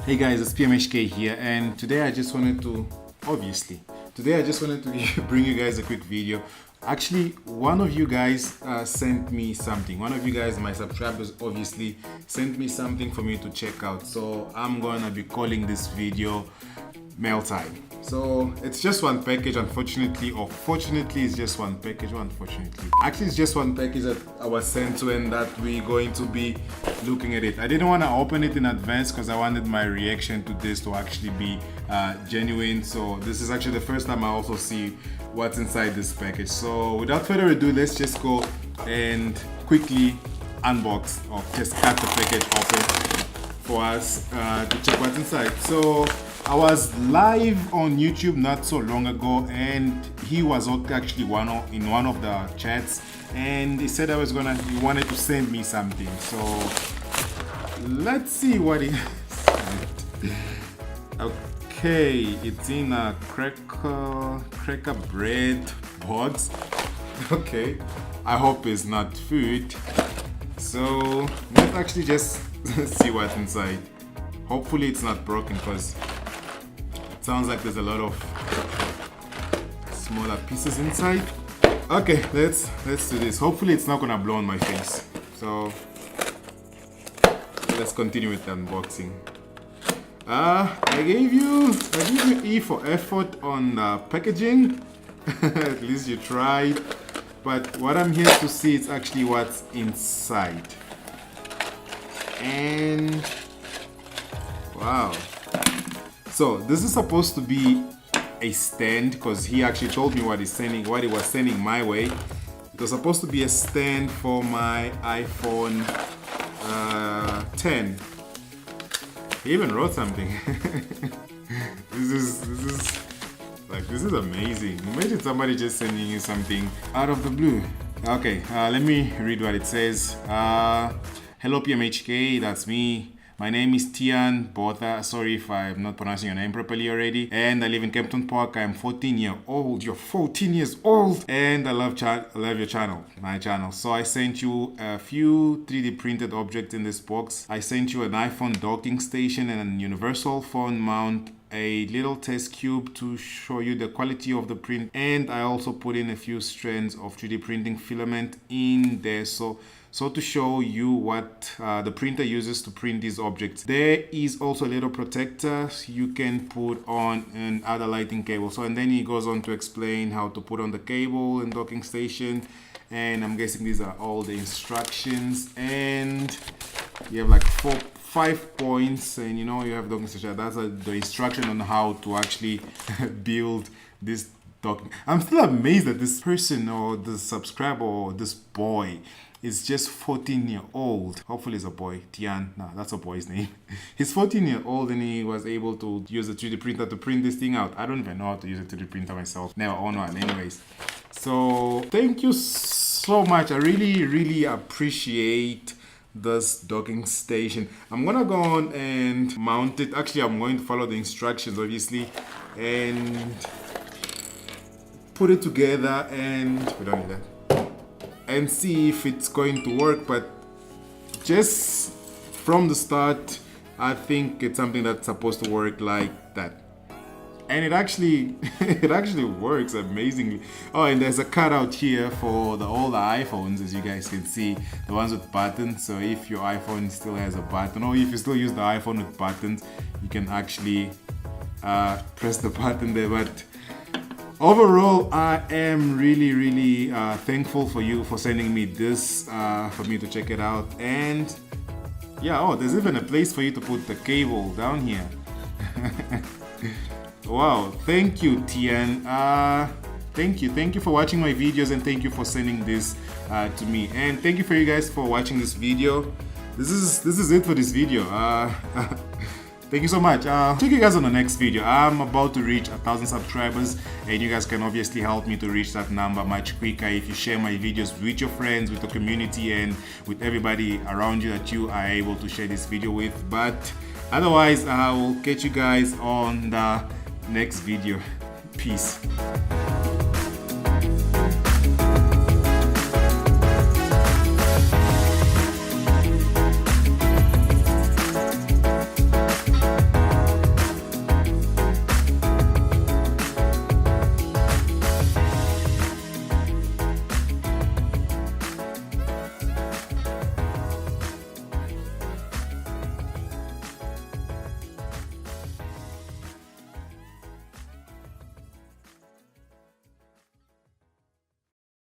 Hey guys, it's PMHK here, and today I just wanted to bring you guys a quick video. Actually, one of you guys sent me something. One of you guys, my subscribers, obviously sent me something for me to check out. So I'm gonna be calling this video Mail Time. So it's just one package, unfortunately, or fortunately it's just one package, unfortunately. Actually, it's just one package that I was sent to and that we're going to be looking at it. I didn't want to open it in advance because I wanted my reaction to this to actually be genuine. So this is actually the first time I also see what's inside this package. So without further ado, let's just go and quickly unbox or just cut the package open for us to check what's inside. So I was live on YouTube not so long ago, and he was actually in one of the chats, and he said he wanted to send me something. So let's see what he sent. Okay, it's in a cracker bread box. Okay, I hope it's not food. So let's actually just see what's inside. Hopefully it's not broken because sounds like there's a lot of smaller pieces inside. Okay, let's do this. Hopefully it's not gonna blow on my face. So let's continue with the unboxing. I gave you E for effort on the packaging. At least you tried. But what I'm here to see is actually what's inside. And wow. So this is supposed to be a stand because he actually told me what he was sending my way. It was supposed to be a stand for my iPhone 10. He even wrote something. This is amazing. Imagine somebody just sending you something out of the blue. Okay, let me read what it says. Hello PMHK, that's me. My name is Tian Botha. Sorry if I'm not pronouncing your name properly already. And I live in Kempton Park. I'm 14 years old. You're 14 years old. And I love your channel, my channel. So I sent you a few 3D printed objects in this box. I sent you an iPhone docking station and a universal phone mount, a little test cube to show you the quality of the print, and I also put in a few strands of 3D printing filament in there so to show you what the printer uses to print these objects. There is also a little protector you can put on another lighting cable. So and then he goes on to explain how to put on the cable and docking station, and I'm guessing these are all the instructions, and you have like 5 points, and you have docking station. That's the instruction on how to actually build this docking. I'm still amazed that this person or the subscriber or this boy is just 14 years old. Hopefully it's a boy. Tian, nah, that's a boy's name. He's 14 years old and he was able to use a 3D printer to print this thing out. I don't even know how to use a 3D printer myself. Never own one anyways. So thank you so much. I really appreciate this docking station. I'm gonna go on and mount it. Actually, I'm going to follow the instructions obviously and put it together, and we don't need that, and see if it's going to work. But just from the start, I think it's something that's supposed to work like that, and it actually works amazingly. Oh, and there's a cutout here for all the iPhones, as you guys can see, the ones with buttons. So if your iPhone still has a button, or if you still use the iPhone with buttons, you can actually press the button there. But overall, I am really thankful for you for sending me this for me to check it out. And yeah, oh, there's even a place for you to put the cable down here. Wow, thank you, Tian. Thank you for watching my videos, and thank you for sending this to me. And thank you for you guys for watching this video. This is it for this video. Thank you so much. Check you guys on the next video. I'm about to reach 1,000 subscribers, and you guys can obviously help me to reach that number much quicker if you share my videos with your friends, with the community, and with everybody around you that you are able to share this video with. But otherwise, I will catch you guys on the next video. Peace.